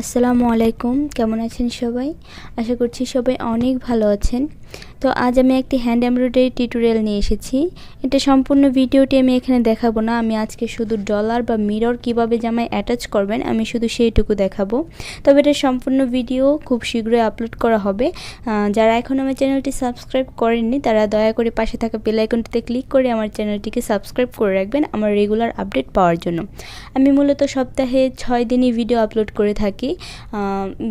আসসালামু আলাইকুম, কেমন আছেন সবাই? আশা করছি সবাই অনেক ভালো আছেন। তো আজ আমি একটি হ্যান্ড এমব্রয়ডারি টিউটোরিয়াল নিয়ে এসেছি। এটা সম্পূর্ণ ভিডিওটি আমি এখানে দেখাবো না, আমি আজকে শুধু ডলার বা মিরর কিভাবে জামায় অ্যাটাচ করবেন আমি শুধু সেইটুকু দেখাবো। তবে এটা সম্পূর্ণ ভিডিও খুব শীঘ্রই আপলোড করা হবে। যারা এখন আমার চ্যানেলটি সাবস্ক্রাইব করেননি তারা দয়া করে পাশে থাকা বেল আইকনটিতে ক্লিক করে আমার চ্যানেলটিকে সাবস্ক্রাইব করে রাখবেন আমার রেগুলার আপডেট পাওয়ার জন্য। আমি মূলত সপ্তাহে 6 দিনই ভিডিও আপলোড করে থাকি।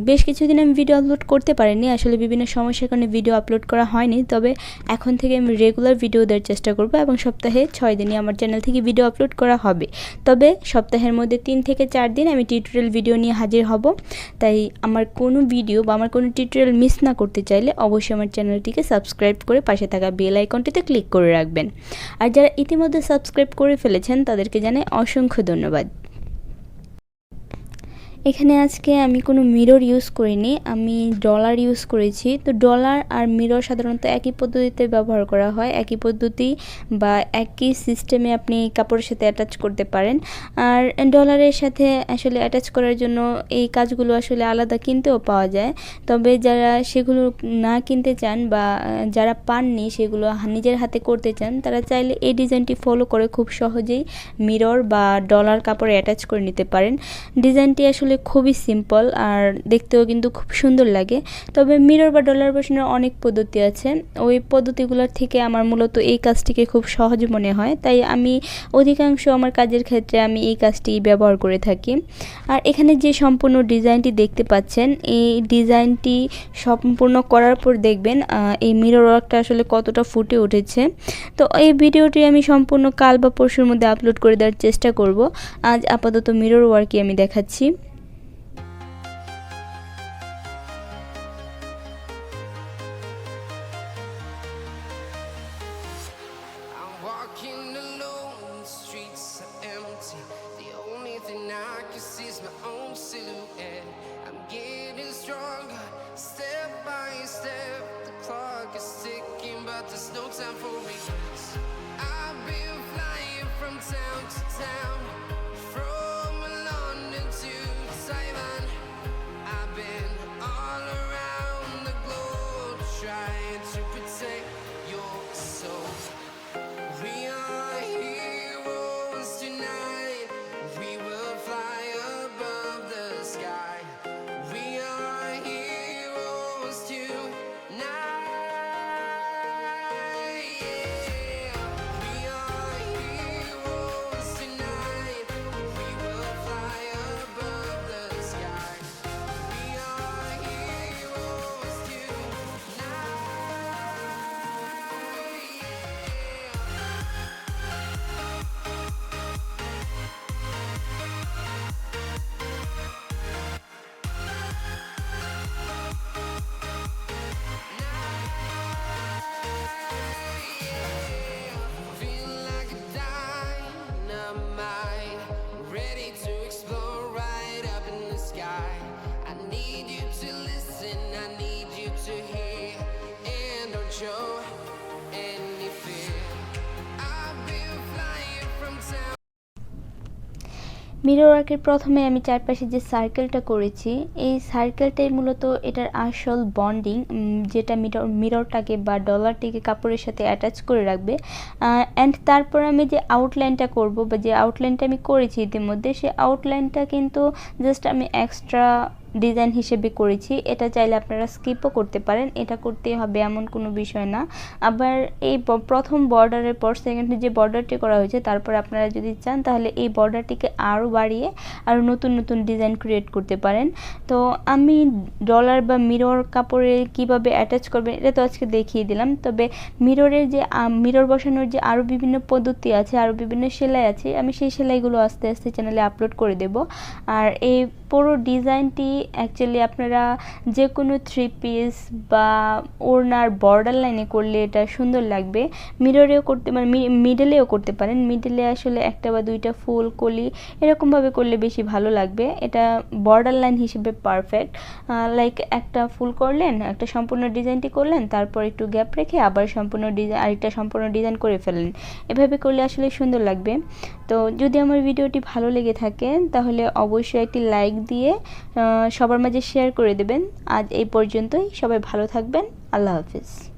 বেশ কিছুদিন আমি ভিডিও আপলোড করতে পারিনি, আসলে বিভিন্ন সমস্যার কারণে ভিডিও আপলোড করা হয়নি। তবে এখন থেকে আমি রেগুলার ভিডিও দেওয়ার চেষ্টা করব এবং সপ্তাহে 6 দিনই আমার চ্যানেল থেকে ভিডিও আপলোড করা হবে। তবে সপ্তাহের মধ্যে 3 থেকে 4 দিন আমি টিউটোরিয়াল ভিডিও নিয়ে হাজির হব। তাই আমার কোনো ভিডিও বা আমার কোনো টিউটোরিয়াল মিস না করতে চাইলে অবশ্যই আমার চ্যানেলটিকে সাবস্ক্রাইব করে পাশে থাকা বেল আইকনটিতে ক্লিক করে রাখবেন। আর যারা ইতিমধ্যে সাবস্ক্রাইব করে ফেলেছেন তাদেরকে জানাই অসংখ্য ধন্যবাদ। এখানে আজকে আমি কোনো মিরর ইউজ করিনি, আমি ডলার ইউজ করেছি। তো ডলার আর মিরর সাধারণত একই পদ্ধতিতে ব্যবহার করা হয়, একই পদ্ধতি বা একই সিস্টেমে আপনি কাপড়ের সাথে অ্যাটাচ করতে পারেন। আর ডলারের সাথে আসলে অ্যাটাচ করার জন্য এই কাজগুলো আসলে আলাদা কিনতেও পাওয়া যায়। তবে যারা সেগুলো না কিনতে চান বা যারা পাননি সেগুলো নিজের হাতে করতে চান তারা চাইলে এই ডিজাইনটি ফলো করে খুব সহজেই মিরর বা ডলার কাপড়ে অ্যাটাচ করে নিতে পারেন। ডিজাইনটি আসলে খুবই সিম্পল আর দেখতেও কিন্তু খুব সুন্দর লাগে। তবে মিরর বা ডলার বসানোর অনেক পদ্ধতি আছে, ওই পদ্ধতিগুলোর থেকে আমার মূলত এই কাজটিকে খুব সহজ মনে হয়, তাই আমি অধিকাংশ আমার কাজের ক্ষেত্রে আমি এই কাজটি ব্যবহার করে থাকি। আর এখানে যে সম্পূর্ণ ডিজাইনটি দেখতে পাচ্ছেন এই ডিজাইনটি সম্পূর্ণ করার পর দেখবেন এই মিরর ওয়ার্কটা আসলে কতটা ফুটে উঠেছে। তো এই ভিডিওটি আমি সম্পূর্ণ কাল বা পরশুর মধ্যে আপলোড করে দেওয়ার চেষ্টা করব। আজ আপাতত মিরর ওয়ার্কই আমি দেখাচ্ছি। Walking alone, the streets are empty. The only thing I can see is my own silhouette. I'm getting stronger, step by step. The clock is ticking, but there's no time for me. I've been flying from town to town, from London to Taiwan. I've been all around the globe trying to protect your soul. We are heroes tonight. We will fly above the sky. We are heroes tonight. Yeah. We are heroes tonight. We will fly above the sky. We are heroes tonight. Feel like a dynamite, ready to explode right up in the sky. I need you to listen, I need you to hear, and don't show any fear. I've been flying from town. Mirror ওয়ার্কের প্রথমে আমি চারপাশে যে সার্কেলটা করেছি এই সার্কেলটাই মূলত এটার আসল বন্ডিং, যেটা মিররটাকে বা ডলারটিকে কাপড়ের সাথে অ্যাটাচ করে রাখবে। অ্যান্ড তারপর আমি যে আউটলাইনটা করব বা যে আউটলাইনটা আমি করেছি ইতিমধ্যে সে আউটলাইনটা কিন্তু জাস্ট আমি এক্সট্রা ডিজাইন হিসেবে করেছি। এটা চাইলে আপনারা স্কিপও করতে পারেন, এটা করতেই হবে এমন কোনো বিষয় না। আবার এই প্রথম বর্ডারের পর সেকেন্ডে যে বর্ডারটি করা হয়েছে তারপর আপনারা যদি চান তাহলে এই বর্ডারটিকে আরও বাড়িয়ে আরও নতুন নতুন ডিজাইন ক্রিয়েট করতে পারেন। তো আমি ডলার বা মিরর কাপড়ে কিভাবে অ্যাটাচ করবেন এটা তো আজকে দেখিয়ে দিলাম। তবে মিররের যে মিরর বসানোর যে আরও বিভিন্ন পদ্ধতি আছে, আরও বিভিন্ন সেলাই আছে, আমি সেই সেলাইগুলো আস্তে আস্তে চ্যানেলে আপলোড করে দেব। আর এই পুরো ডিজাইনটি অ্যাকচুয়ালি আপনারা যে কোনো 3 পিস বা ওড়নার বর্ডার লাইনে করলে এটা সুন্দর লাগবে। মিররেও করতে মানে মিডলেও করতে পারেন, মিডলে আসলে একটা বা দুইটা ফুল কলি এরকমভাবে করলে বেশি ভালো লাগবে। এটা বর্ডার লাইন হিসেবে পারফেক্ট। লাইক একটা ফুল করলেন, একটা সম্পূর্ণ ডিজাইনটি করলেন, তারপর একটু গ্যাপ রেখে আবার সম্পূর্ণ ডিজাইন আরেকটা সম্পূর্ণ ডিজাইন করে ফেললেন, এভাবে করলে আসলে সুন্দর লাগবে। তো যদি আমার ভিডিওটি ভালো লেগে থাকে তাহলে অবশ্যই একটি লাইক দিয়ে সবার মাঝে শেয়ার করে দেবেন। আজ এই পর্যন্তই, সবাই ভালো থাকবেন। আল্লাহ হাফিজ।